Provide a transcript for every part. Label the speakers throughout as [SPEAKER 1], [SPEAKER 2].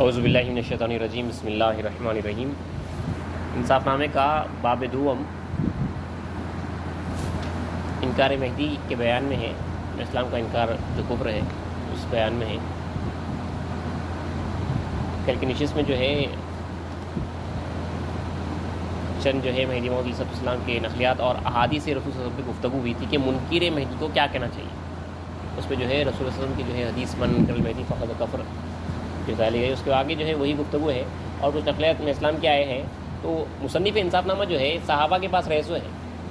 [SPEAKER 1] اعوذ باللہ من الشیطان الرجیم، بسم اللہ الرحمن الرحیم۔ انصاف نامے کا باب دوم انکار مہدی کے بیان میں ہے۔ اسلام کا انکار جو کفر ہے اس بیان میں ہے۔ کل کی نشست میں جو ہے چند جو ہے مہدی موعود علیہ السلام کے نقلیات اور احادیث رسول صلی اللہ علیہ وسلم کی گفتگو ہوئی تھی کہ منکر مہدی کو کیا کہنا چاہیے۔ اس پہ جو ہے رسول صلی اللہ علیہ وسلم کی جو ہے حدیث من انکر المہدی فقد کفر جو ڈالی گئی، اس کے آگے جو ہے وہی گفتگو ہے اور کچھ نقلیات میں اسلام کے آئے ہیں۔ تو مصنف انصاف نامہ جو ہے صحابہ کے پاس رہسو ہے،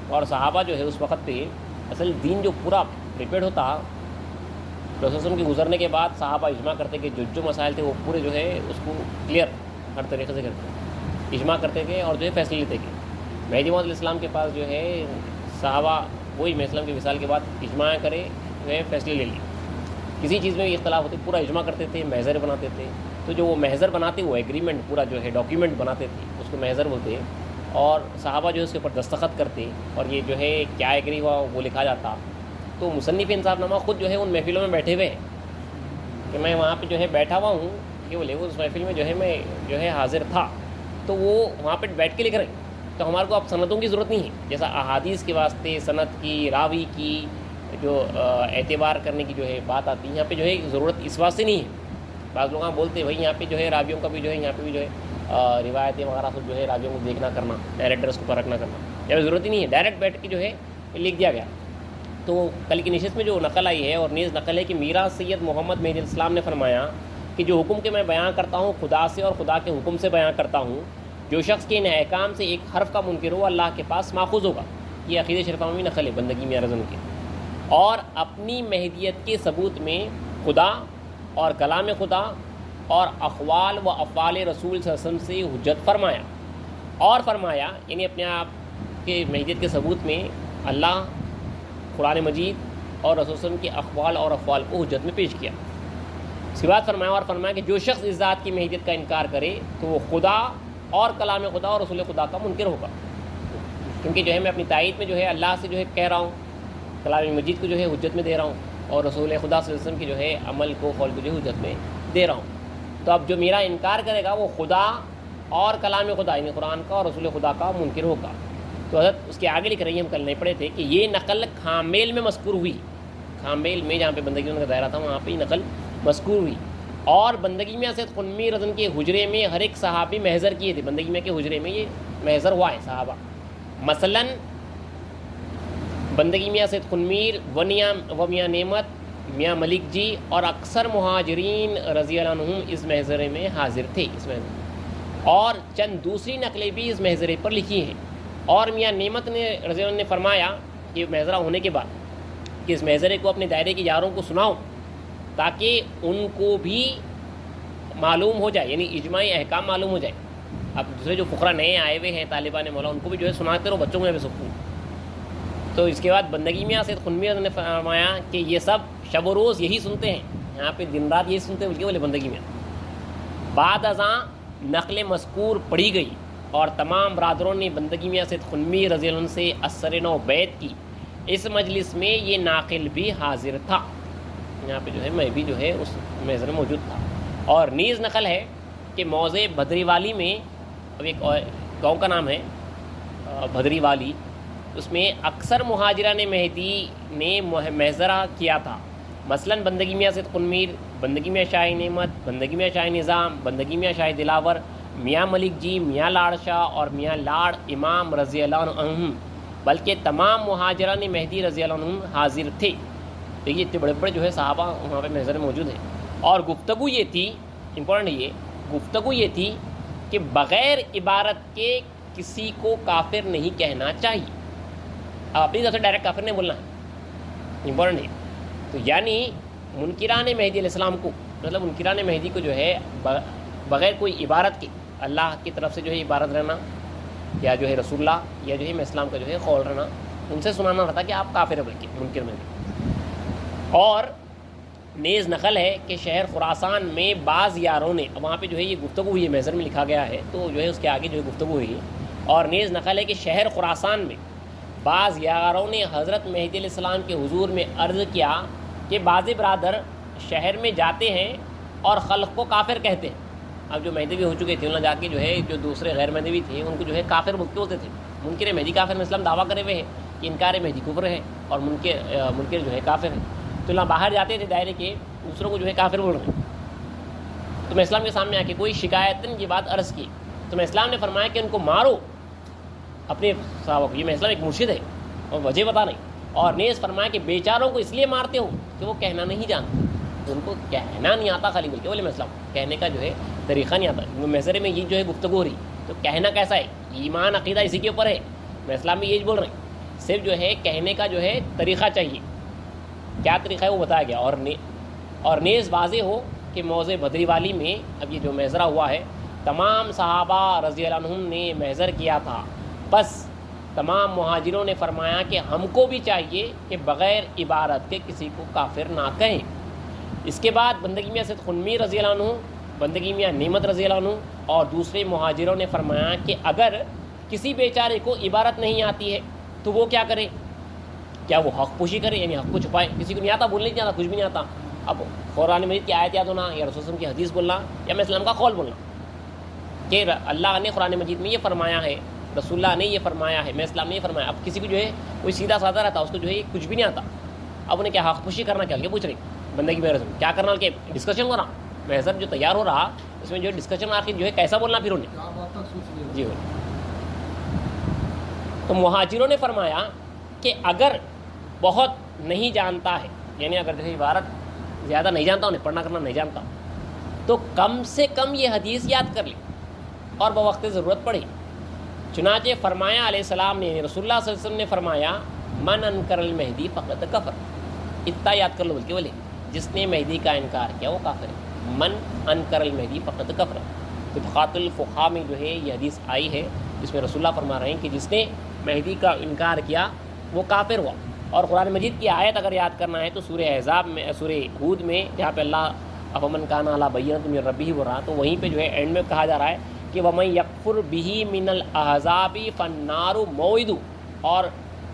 [SPEAKER 1] اور صحابہ جو ہے اس وقت پہ اصل دین جو پورا پریپیئرڈ ہوتا رسول صلی اللہ علیہ وسلم کے گزرنے کے بعد صحابہ اجماع کرتے کہ جو مسائل تھے وہ پورے جو ہے اس کو کلیئر ہر طریقے سے کرتے، اجماع کرتے تھے اور جو ہے فیصلے لیتے کہ مہدی موعود علیہ السلام کے پاس جو ہے صحابہ وہی مہدی السلام کے وصال کے بعد اجماع کرے جو ہے فیصلے لے لیے۔ کسی چیز میں بھی اختلاف ہوتے پورا اجماع کرتے تھے، محضر بناتے تھے۔ تو جو وہ محضر بناتے وہ ایگریمنٹ پورا جو ہے ڈاکیومنٹ بناتے تھے اس کو محضر بولتے، اور صحابہ جو ہے اس کے اوپر دستخط کرتے اور یہ جو ہے کیا ایگری ہوا وہ لکھا جاتا۔ تو مصنف انصاف نامہ خود جو ہے ان محفلوں میں بیٹھے ہوئے ہیں کہ میں وہاں پہ جو ہے بیٹھا ہوا ہوں کہ بولے اس محفل میں جو ہے میں جو ہے حاضر تھا، تو وہ وہاں پہ بیٹھ کے لکھ رہے ہیں۔ تو ہمارے کو اب سندوں کی ضرورت نہیں ہے، جیسا احادیث کے واسطے سند کی راوی کی جو اعتبار کرنے کی جو ہے بات آتی ہے، یہاں پہ جو ہے ضرورت اس واسطے نہیں ہے۔ بعض لوگ بولتے ہیں بھائی یہاں پہ جو ہے راویوں کا بھی جو ہے یہاں پہ بھی جو ہے روایتیں وغیرہ سب جو ہے راویوں کو دیکھنا کرنا، ڈائریکٹرس کو پرکھنا کرنا، یہاں پہ ضرورت ہی نہیں ہے، ڈائریکٹ بیٹھ کے جو ہے لکھ دیا گیا۔ تو کل کی نشست میں جو نقل آئی ہے اور نیز نقل ہے کہ میرا سید محمد مہدی علیہ السلام نے فرمایا کہ جو حکم کے میں بیان کرتا ہوں خدا سے اور خدا کے حکم سے بیان کرتا ہوں، جو شخص کے ان احکام سے ایک حرف کا منکر ہو اللہ کے پاس ماخوذ ہوگا۔ یہ عقیدہ شریفہ میں نقل ہے بندگی میاں رضن کے۔ اور اپنی مہدیت کے ثبوت میں خدا اور کلام خدا اور اقوال و افعال رسول صلی اللہ علیہ وسلم سے حجت فرمایا، اور فرمایا یعنی اپنے آپ کے مہدیت کے ثبوت میں اللہ، قرآن مجید اور رسول صلی اللہ علیہ وسلم کے اقوال اور افعال کو حجت میں پیش کیا۔ اس کے بعد فرمایا کہ جو شخص اس ذات کی مہدیت کا انکار کرے تو وہ خدا اور کلام خدا اور رسول خدا کا منکر ہوگا، کیونکہ جو ہے میں اپنی تائید میں جو ہے اللہ سے جو ہے کہہ رہا ہوں، کلام مجید کو جو ہے حجت میں دے رہا ہوں، اور رسول خدا صلی اللہ علیہ وسلم کی جو ہے عمل کو قول کو جو ہے حجت میں دے رہا ہوں۔ تو اب جو میرا انکار کرے گا وہ خدا اور کلام خدا یعنی قرآن کا اور رسول خدا کا منکر ہوگا۔ تو حضرت اس کے آگے لکھ رہی ہیں، ہم کل نہیں پڑھے تھے کہ یہ نقل خامیل میں مذکور ہوئی، خامیل میں جہاں پہ بندگی کا دائرہ تھا وہاں پہ یہ نقل مذکور ہوئی، اور بندگی میں سید قنمی رضن کے حجرے میں ہر ایک صحابی محضر کیے تھے، بندگی میں کے حجرے میں یہ محضر ہوا ہے صحابہ۔ مثلاً بندگی میاں سید قنمیر و میاں نعمت میاں ملک جی اور اکثر مہاجرین رضی اللہ عنہم اس محضرے میں حاضر تھے، اس محضر، اور چند دوسری نقلیں بھی اس محضرے پر لکھی ہیں۔ اور میاں نعمت نے رضی اللہ عنہ نے فرمایا کہ محضرہ ہونے کے بعد کہ اس محضرے کو اپنے دائرے کے یاروں کو سناؤ تاکہ ان کو بھی معلوم ہو جائے، یعنی اجماعی احکام معلوم ہو جائے۔ اب دوسرے جو فقراء نئے آئے ہوئے ہیں طالبان مولا ان کو بھی جو ہے سناتے رہو، بچوں کو بھی سکون۔ تو اس کے بعد بندگی میں سید قنمی نے فرمایا کہ یہ سب شب و روز یہی سنتے ہیں، یہاں پہ دن رات یہی سنتے ہیں، بلکہ بولے بندگی میں بعد ازاں نقل مذکور پڑھی گئی اور تمام برادروں نے بندگی میں سید قنمی رضی اللہ عنہ سے اثر نو بیت کی۔ اس مجلس میں یہ ناقل بھی حاضر تھا، یہاں پہ جو ہے میں بھی جو ہے اس محضر میں موجود تھا۔ اور نیز نقل ہے کہ موضع بھدری والی میں، اب ایک گاؤں کا نام ہے بھدری والی، اس میں اکثر مہاجران مہدی نے محضرہ کیا تھا، مثلاً بندگی میاں سید قنمیر، بندگی میاں شاہ نعمت، بندگی میاں شاہ نظام، بندگی میاں شاہ دلاور، میاں ملک جی، میاں لاڑ شاہ اور میاں لاڑ امام رضی اللہ عنہ، بلکہ تمام مہاجران مہدی رضی اللہ عنہ حاضر تھے۔ دیکھیے اتنے بڑے بڑے جو ہے صحابہ وہاں پہ محضر میں موجود ہیں۔ اور گفتگو یہ تھی، امپورٹنٹ یہ گفتگو یہ تھی کہ بغیر عبارت کے کسی کو کافر نہیں کہنا چاہیے، اپنی طرف سے ڈائریکٹ کافر نہیں بولنا ہے، امپورٹنٹ ہے۔ تو یعنی منکران مہدی علیہ السلام کو، مطلب منکران مہدی کو جو ہے بغیر کوئی عبارت کے اللہ کی طرف سے جو ہے عبارت رہنا، یا جو ہے رسول اللہ یا جو ہے اسلام کا جو ہے قول رہنا، ان سے سنانا رہتا کہ آپ کافر ہیں بلکہ منکر میں بھی۔ اور نیز نقل ہے کہ شہر خراسان میں بعض یاروں نے، وہاں پہ جو ہے یہ گفتگو ہوئی ہے، محضر میں لکھا گیا ہے تو جو ہے اس کے آگے جو ہے گفتگو ہوئی ہے۔ اور نیز نقل ہے کہ شہر خراسان میں بعض یاروں نے حضرت مہدی علیہ السلام کے حضور میں عرض کیا کہ بعض برادر شہر میں جاتے ہیں اور خلق کو کافر کہتے ہیں، اب جو مہدوی ہو چکے تھے انہوں نے جا کے جو ہے جو دوسرے غیر مہدوی تھے ان کو جو ہے کافر بولتے تھے. منکر مہدی کافر میں اسلام دعویٰ کرے ہوئے ہیں کہ انکار مہدی کفر ہے اور منکر جو ہے کافر ہے. تو اللہ باہر جاتے تھے دائرے کے دوسروں کو جو ہے کافر بول رہے ہیں. تو میں اسلام کے سامنے آ کے کوئی شکایتاً یہ بات عرض کی تو میں اسلام نے فرمایا کہ ان کو مارو اپنے صحابہ کو. یہ میں اسلام ایک مرشد ہے اور وجہ بتا نہیں. اور نیز فرمایا کہ بیچاروں کو اس لیے مارتے ہو کہ وہ کہنا نہیں جانتے, ان کو کہنا نہیں آتا خالی بلکہ بولے میں اسلام کہنے کا جو ہے طریقہ نہیں آتا. محاصرے میں یہ جو ہے گفتگو ہو رہی تو کہنا کیسا ہے, ایمان عقیدہ اسی کے اوپر ہے. میں اسلام میں یہی بول رہے ہیں صرف جو ہے کہنے کا جو ہے طریقہ چاہیے. کیا طریقہ ہے وہ بتایا گیا. اور نیز واضح ہو کہ موضع بدری والی میں اب یہ جو محاصرہ ہوا ہے تمام صحابہ رضی اللہ عنہم نے محضر کیا تھا, بس تمام مہاجروں نے فرمایا کہ ہم کو بھی چاہیے کہ بغیر عبارت کے کسی کو کافر نہ کہیں. اس کے بعد بندگی میاں سید خنمی رضی اللہ عنہ, بندگی میاں نعمت رضی اللہ عنہ اور دوسرے مہاجروں نے فرمایا کہ اگر کسی بیچارے کو عبارت نہیں آتی ہے تو وہ کیا کرے, کیا وہ حق پوشی کرے یعنی حق کو چھپائے. کسی کو نہیں آتا, بولنے نہیں آتا, کچھ بھی نہیں آتا. اب قرآن مجید کی آیت یاد ہونا یا رسول اللہ کی حدیث بولنا یا میں اسلام کا قول بولنا کہ اللہ نے قرآن مجید میں یہ فرمایا ہے, رسول اللہ نے یہ فرمایا ہے, میں اسلام نے یہ فرمایا. اب کسی کو جو ہے کوئی سیدھا سادہ رہتا اس کو جو ہے کچھ بھی نہیں آتا. اب انہیں کیا حق پوشی کرنا, کیا پوچھ رہی بندگی میں کیا کرنا کہ ڈسکشن کرنا. محضر جو تیار ہو رہا اس میں جو ہے ڈسکشن آخر جو ہے کیسا بولنا پھر انہیں جی. تو مہاجروں نے فرمایا کہ اگر بہت نہیں جانتا ہے یعنی اگر جیسے عبارت زیادہ نہیں جانتا, انہیں پڑھنا کرنا نہیں جانتا, تو کم سے کم یہ حدیث یاد کر لے اور بوقت ضرورت پڑی. چنانچہ فرمایا علیہ السلام نے, رسول اللہ صلی اللہ علیہ وسلم نے فرمایا من انکر المہدی فقط کفر. اتنا یاد کر لو بلکہ بولے جس نے مہدی کا انکار کیا وہ کافر ہے. من انکر المہدی فقط کفر. طبقات الفقہاء میں جو ہے یہ حدیث آئی ہے جس میں رسول اللہ فرما رہے ہیں کہ جس نے مہدی کا انکار کیا وہ کافر ہوا. اور قرآن مجید کی آیت اگر یاد کرنا ہے تو سورہ احزاب میں, سورہ ہود میں جہاں پہ اللہ افمن کان علی بینۃ من ربہ بول رہا, تو وہیں پہ جو ہے اینڈ میں کہا جا رہا ہے کہ وَمَن یکفر بہ من الاحزاب فالنار موعدہ, اور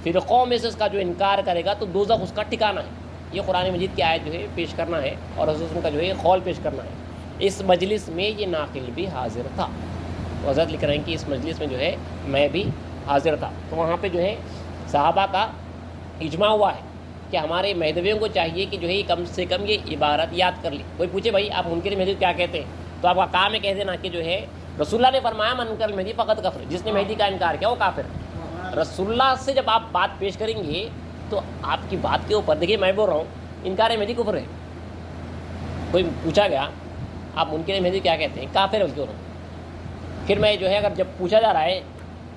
[SPEAKER 1] فرقوں میں سے اس کا جو انکار کرے گا تو دوزخ اس کا ٹھکانہ ہے. یہ قرآن مجید کی آیت جو ہے پیش کرنا ہے اور رسول کا جو ہے قول پیش کرنا ہے. اس مجلس میں یہ ناقل بھی حاضر تھا. حضرت لکھ رہے ہیں کہ اس مجلس میں جو ہے میں بھی حاضر تھا. تو وہاں پہ جو ہے صحابہ کا اجماع ہوا ہے کہ ہمارے مہدویوں کو چاہیے کہ جو ہے کم سے کم یہ عبارت یاد کر لیں. کوئی پوچھے بھائی آپ منکر مہدی کیا کہتے ہیں, تو آپ کا کام ہے کہہ دینا کہ جو ہے رسول اللہ نے فرمایا من انکر المہدی فقط کفر, جس نے مہدی کا انکار کیا وہ کافر. رسول اللہ سے جب آپ بات پیش کریں گے تو آپ کی بات کے اوپر دیکھیے میں بول رہا ہوں انکار مہدی کفر ہے. کوئی پوچھا گیا آپ منکر مہدی کیا کہتے ہیں, کافر ہے کیوں. پھر میں جو ہے اگر جب پوچھا جا رہا ہے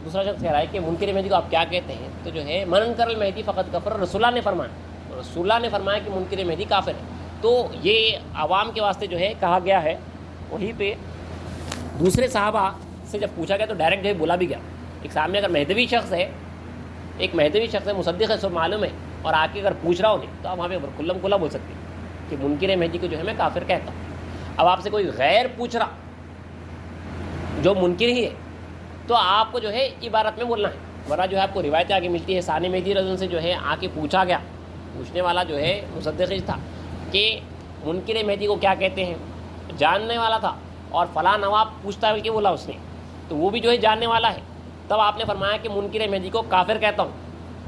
[SPEAKER 1] دوسرا شخص کہہ رہا ہے کہ منکر مہدی کو آپ کیا کہتے ہیں, تو جو ہے من انکر المہدی فقط کفر, رسول اللہ نے فرمایا, رسول اللہ نے فرمایا کہ منکر مہدی کافر ہے. تو یہ عوام کے واسطے جو ہے کہا گیا ہے. وہیں پہ دوسرے صحابہ سے جب پوچھا گیا تو ڈائریکٹ جو ہے بولا بھی گیا. ایک سامنے اگر مہدوی شخص ہے, ایک مہدوی شخص ہے مصدق ہے سب معلوم ہے, اور آ کے اگر پوچھ رہا ہو نہیں تو آپ وہاں پہ کلم کلا بول سکتے ہیں کہ منکر مہدی کو جو ہے میں کافر کہتا ہوں. اب آپ سے کوئی غیر پوچھ رہا جو منکر ہی ہے تو آپ کو جو ہے عبارت میں بولنا ہے, ورنہ جو ہے آپ کو روایت آگے ملتی ہے ثانی مہدی رضی سے جو ہے آ کے پوچھا گیا, پوچھنے والا جو ہے مصدق تھا کہ منکر مہدی کو کیا کہتے ہیں, جاننے والا تھا, اور فلاں نواب پوچھتا ہے کہ بولا اس نے, تو وہ بھی جو ہے جاننے والا ہے. تب آپ نے فرمایا کہ منکر مہدی کو کافر کہتا ہوں,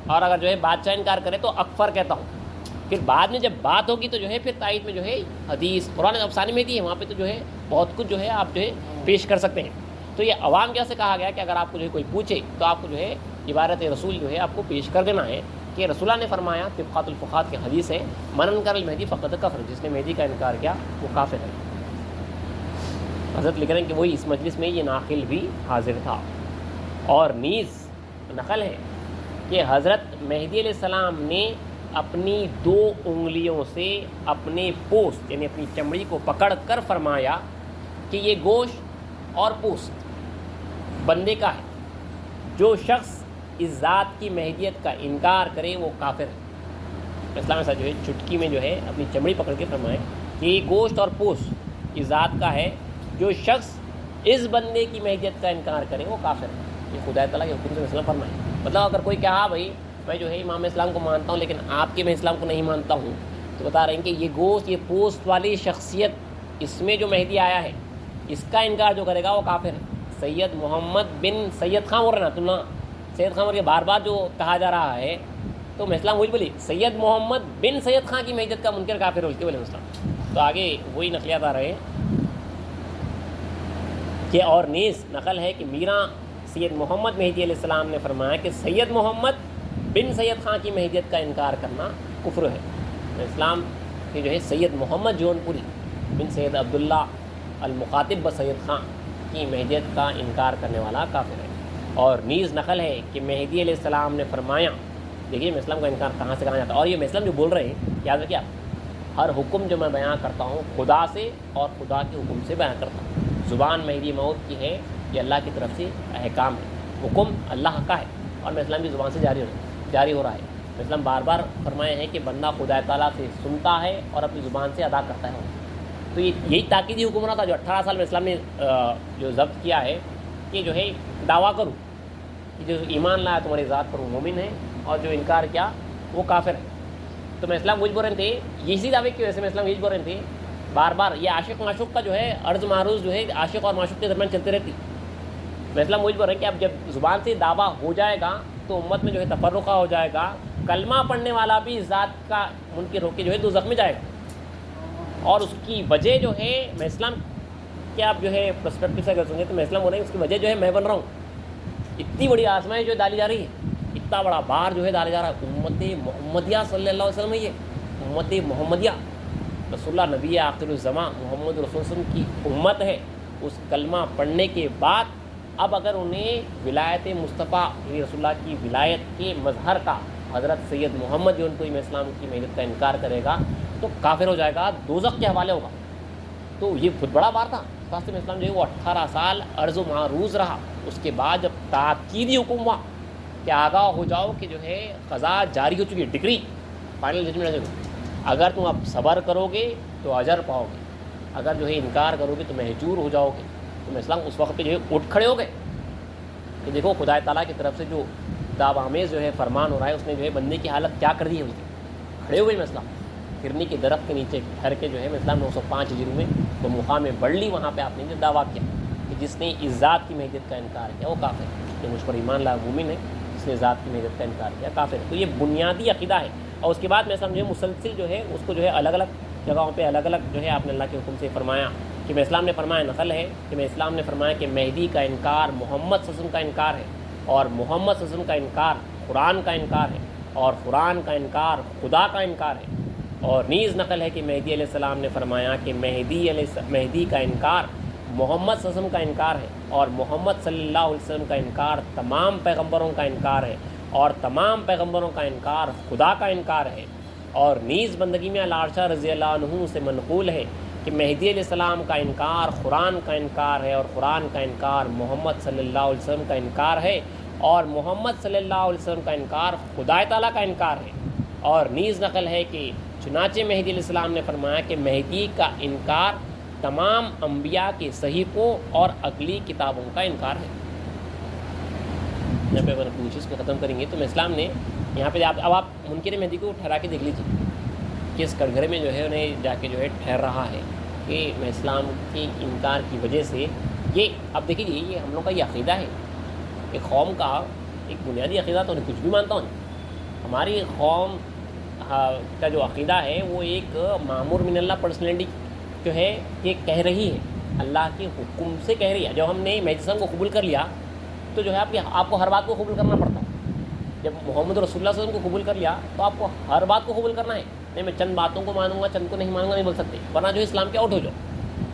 [SPEAKER 1] اور اگر جو ہے بادشاہ انکار کرے تو اکفر کہتا ہوں. پھر بعد میں جب بات ہوگی تو جو ہے پھر تائید میں جو ہے حدیث قرآن افسانی میں دی ہے, وہاں پہ تو جو ہے بہت کچھ جو ہے آپ جو ہے پیش کر سکتے ہیں. تو یہ عوام کیسے کہا گیا کہ اگر آپ کو جو ہے کوئی پوچھے تو آپ کو جو ہے عبارت رسول جو ہے آپ کو پیش کر دینا ہے کہ رسول اللہ نے فرمایا طبقات الفقہاء کی حدیث ہے من انکر المہدی فقط کفر, جس نے مہدی کا انکار کیا وہ کافر ہے. حضرت لکھ رہے ہیں کہ وہی اس مجلس میں یہ ناقل بھی حاضر تھا. اور نیز نقل ہے کہ حضرت مہدی علیہ السلام نے اپنی 2 انگلیوں سے اپنے پوست یعنی اپنی چمڑی کو پکڑ کر فرمایا کہ یہ گوشت اور پوست بندے کا ہے, جو شخص اس ذات کی مہدیت کا انکار کرے وہ کافر ہے. اسلام ایسا جو ہے چٹکی میں جو ہے اپنی چمڑی پکڑ کے فرمائے کہ یہ گوشت اور پوست اس ذات کا ہے, جو شخص اس بندے کی مہدیت کا انکار کرے وہ کافر ہے. یہ خدا تعالیٰ کے حکم سے اسلام فرمائے. مطلب اگر کوئی کہا بھائی میں جو ہے امام اسلام کو مانتا ہوں لیکن آپ کے میں اسلام کو نہیں مانتا ہوں, تو بتا رہے ہیں کہ یہ گوشت یہ پوست والی شخصیت اس میں جو مہدی آیا ہے اس کا انکار جو کرے گا وہ کافر ہے. سید محمد بن سید خان بول رہے نا تم نا, سید خان کے بار بار جو کہا جا رہا ہے تو میں اسلام وہی بولی سید محمد بن سید خان کی میت کا منکر کافر بولتے بولے اسلام. تو آگے وہی نقلیات آ رہے ہیں کہ اور نیز نقل ہے کہ میرا سید محمد مہدی علیہ السلام نے فرمایا کہ سید محمد بن سید خان کی مہدیت کا انکار کرنا کفر ہے. اسلام کہ جو ہے سید محمد جون پوری بن سید عبداللہ المخاطب بسید خان کی مہدیت کا انکار کرنے والا کافر ہے. اور نیز نقل ہے کہ مہدی علیہ السلام نے فرمایا, دیکھیے میں اسلام کا انکار کہاں سے کہا جاتا ہے, اور یہ میں اسلام جو بول رہے ہیں یاد رکھیے آپ, ہر حکم جو میں بیان کرتا ہوں خدا سے اور خدا کے حکم سے بیان کرتا ہوں. زبان مہدی موت کی ہے, یہ اللہ کی طرف سے احکام ہے, حکم اللہ کا ہے اور میں اسلام کی زبان سے جاری ہو رہا ہے. اسلام بار بار فرمائے ہیں کہ بندہ خدا تعالیٰ سے سنتا ہے اور اپنی زبان سے ادا کرتا ہے. تو یہی تاکیدی حکمراں تھا جو 18 سال میں اسلام نے جو ضبط کیا ہے کہ جو ہے دعویٰ کروں کہ جو ایمان لایا تمہاری ذات پر وہ مومن ہے اور جو انکار کیا وہ کافر ہے. تو میں اسلام وہی بول رہے تھے, اسی دعوے کی وجہ سے میں اسلام یہی بول رہے تھے بار بار. یہ عاشق معشوق کا جو ہے عرض معروض جو ہے عاشق اور معشوق کے درمیان چلتی رہتی. میں اسلام وہی بول رہے ہیں کہ اب جب زبان سے دعویٰ ہو جائے گا تو امت میں جو ہے تفرقہ ہو جائے گا, کلمہ پڑھنے والا بھی ذات کا منکر ہو کے جو ہے دوزخ میں جائے گا. اور اس کی وجہ جو ہے میں اسلام کہ آپ جو ہے پرسپیکٹو سے اگر سنیں تو میں اسلام ہو رہے ہیں اس کی وجہ جو ہے میں بن رہا ہوں. اتنی بڑی آزمائش جو ڈالی جا رہی ہے, اتنا بڑا بار جو ہے ڈالا جا رہا ہے, امت محمدیہ صلی اللہ علیہ وسلم ہے. یہ امت محمدیہ رسول اللہ نبی آخر الزماں محمد رسول وسلم کی امت ہے. اس کلمہ پڑھنے کے بعد اب اگر انہیں ولایت مصطفیٰ رسول اللہ کی ولایت کے مظہر کا حضرت سید محمد جو ان کو اسلام کی محنت کا انکار کرے گا تو کافر ہو جائے گا, دوزخ کے حوالے ہوگا. تو یہ بہت بڑا بار تھا. واسطے میں اسلام جو ہے وہ 18 سال عرض و معروض رہا. اس کے بعد جب تاکیدی حکم ہوا کہ آگاہ ہو جاؤ کہ جو ہے قضا جاری ہو چکی ہے, ڈگری فائنل ججمنٹ ہے, اگر تم اب صبر کرو گے تو اجر پاؤ گے, اگر جو ہے انکار کرو گے تو مہجور ہو جاؤ گے. تو میں اسلام اس وقت پہ جو ہے اٹھ کھڑے ہو گئے کہ دیکھو خدا تعالیٰ کی طرف سے جو دعو آمیز جو ہے فرمان ہو رہا ہے اس نے جو ہے بندے کی حالت کیا کر دی ہے. اس کی کھڑے ہوئے میں اسلام فرنی کے درخت کے نیچے ٹھہر کے جو ہے میں اسلام 905 ہجری میں تو مقام بڑلی وہاں پہ آپ نے جو دعویٰ کیا کہ جس نے اس ذات کی مہدیت کا انکار کیا وہ کافر ہے, جو مجھ پر ایمان لایا مومن ہے, جس نے ذات کی مہدیت کا انکار کیا کافر ہے. تو یہ بنیادی عقیدہ ہے. اور اس کے بعد میں اسلام جو ہے مسلسل جو ہے اس کو جو ہے الگ الگ جگہوں پہ الگ الگ جو ہے آپ نے اللہ کے حکم سے فرمایا کہ میں اسلام نے فرمایا, نقل ہے کہ میں اسلام نے فرمایا کہ مہدی کا انکار محمد صلی اللہ علیہ وسلم کا انکار ہے, اور محمد صلی اللہ علیہ وسلم کا انکار قرآن کا انکار ہے, اور قرآن کا انکار خدا کا انکار ہے. اور نیز نقل ہے کہ مہدی علیہ السلام نے فرمایا کہ مہدی کا انکار محمد صلی اللہ علیہ وسلم کا انکار ہے, اور محمد صلی اللہ علیہ وسلم کا انکار تمام پیغمبروں کا انکار ہے, اور تمام پیغمبروں کا انکار خدا کا انکار ہے. اور نیز بندگی میں لارشاہ رضی اللہ عنہ سے منقول ہے کہ مہدی علیہ السلام کا انکار قرآن کا انکار ہے, اور قرآن کا انکار محمد صلی اللہ علیہ وسلم کا انکار ہے, اور محمد صلی اللہ علیہ وسلم کا انکار خدا تعالیٰ کا انکار ہے. اور نیز نقل ہے کہ چنانچہ مہدی علیہ السلام نے فرمایا کہ مہدی کا انکار تمام انبیاء کے صحیفوں اور اگلی کتابوں کا انکار ہے. یہاں پہ اگر پوچھ اس کو ختم کریں گے تو میں اسلام نے یہاں پہ اب آپ منکر مہدی کو ٹھہرا کے دیکھ لیجیے کہ اس کٹگرے میں جو ہے انہیں جا کے جو ہے ٹھہر رہا ہے کہ میں اسلام کے انکار کی وجہ سے یہ اب دیکھیے یہ ہم لوگ کا یہ عقیدہ ہے. ایک قوم کا ایک بنیادی عقیدہ تو انہیں کچھ بھی مانتا ہوں. ہماری قوم کا جو عقیدہ ہے وہ ایک معمور من اللہ پرسنالٹی جو ہے یہ کہہ رہی ہے, اللہ کے حکم سے کہہ رہی ہے. جب ہم نے مہدی صاحب کو قبول کر لیا تو جو ہے آپ کو ہر بات کو قبول کرنا پڑتا ہے. جب محمد رسول اللہ صلی اللہ علیہ وسلم کو قبول کر لیا تو آپ کو ہر بات کو قبول کرنا ہے. نہیں میں چند باتوں کو مانوں گا, چند کو نہیں مانوں گا نہیں بول سکتے, ورنہ جو اسلام کے آؤٹ ہو جاؤ.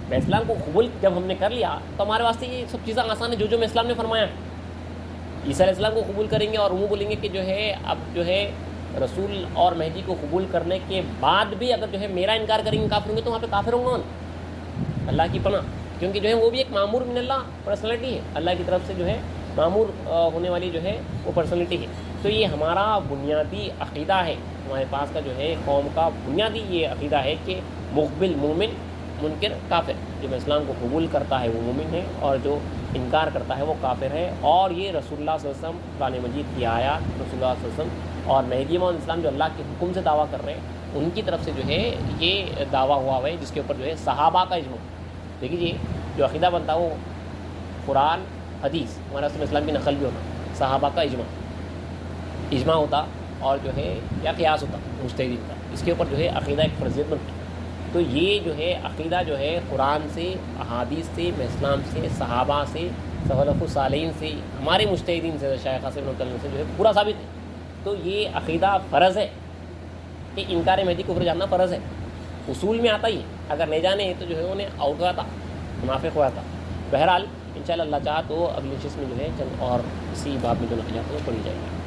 [SPEAKER 1] میں اسلام کو قبول جب ہم نے کر لیا تو ہمارے واسطے یہ سب چیزیں آسان ہے جو میں اسلام نے فرمایا. عیسیٰ علیہ السلام کو قبول کریں گے اور وہ بولیں گے کہ جو ہے اب جو ہے رسول اور مہدی کو قبول کرنے کے بعد بھی اگر جو ہے میرا انکار کریں گے کافر ہوں گے تو وہاں پہ کافر ہوں گا اللہ کی پناہ, کیونکہ جو ہے وہ بھی ایک معمور من اللہ پرسنالٹی ہے, اللہ کی طرف سے جو ہے معمور ہونے والی جو ہے وہ پرسنالٹی ہے. تو یہ ہمارا بنیادی عقیدہ ہے, ہمارے پاس کا جو ہے قوم کا بنیادی یہ عقیدہ ہے کہ مقبل مومن منکر کافر. جو اسلام کو قبول کرتا ہے وہ مومن ہے اور جو انکار کرتا ہے وہ کافر ہے. اور یہ رسول اللہ صلی اللہ علیہ وسلم قرآن مجید کی آیات رسول اللہ صلی اللہ علیہ وسلم اور مہدی موعود اسلام جو اللہ کے حکم سے دعویٰ کر رہے ہیں ان کی طرف سے جو ہے یہ دعویٰ ہوا ہے جس کے اوپر جو ہے صحابہ کا اجماع. دیکھیے جو عقیدہ بنتا وہ قرآن حدیث ہمارا رسول اسلام کی نقل بھی ہونا، صحابہ کا اجماع ہوتا، اور جو ہے یا قیاس ہوتا مجتہدین کا، اس کے اوپر جو ہے عقیدہ ایک فرضیت بنتی. تو یہ جو ہے عقیدہ جو ہے قرآن سے، احادیث سے، اسلام سے، صحابہ سے، سلف الصالحین سے، ہمارے مجتہدین سے، شیخ قاسم بن سے جو ہے پورا ثابت ہے. تو یہ عقیدہ فرض ہے کہ انکار مہدی کفر جاننا فرض ہے، اصول میں آتا ہی ہے. اگر نہیں جانے تو جو ہے انہیں اوقا تھا، منافق ہوا تھا. بہرحال انشاءاللہ اللہ چاہا تو اگلی نشست میں جو ہے چند اور اسی باب میں جو نقلیات ہیں وہ پڑھی جائے گی.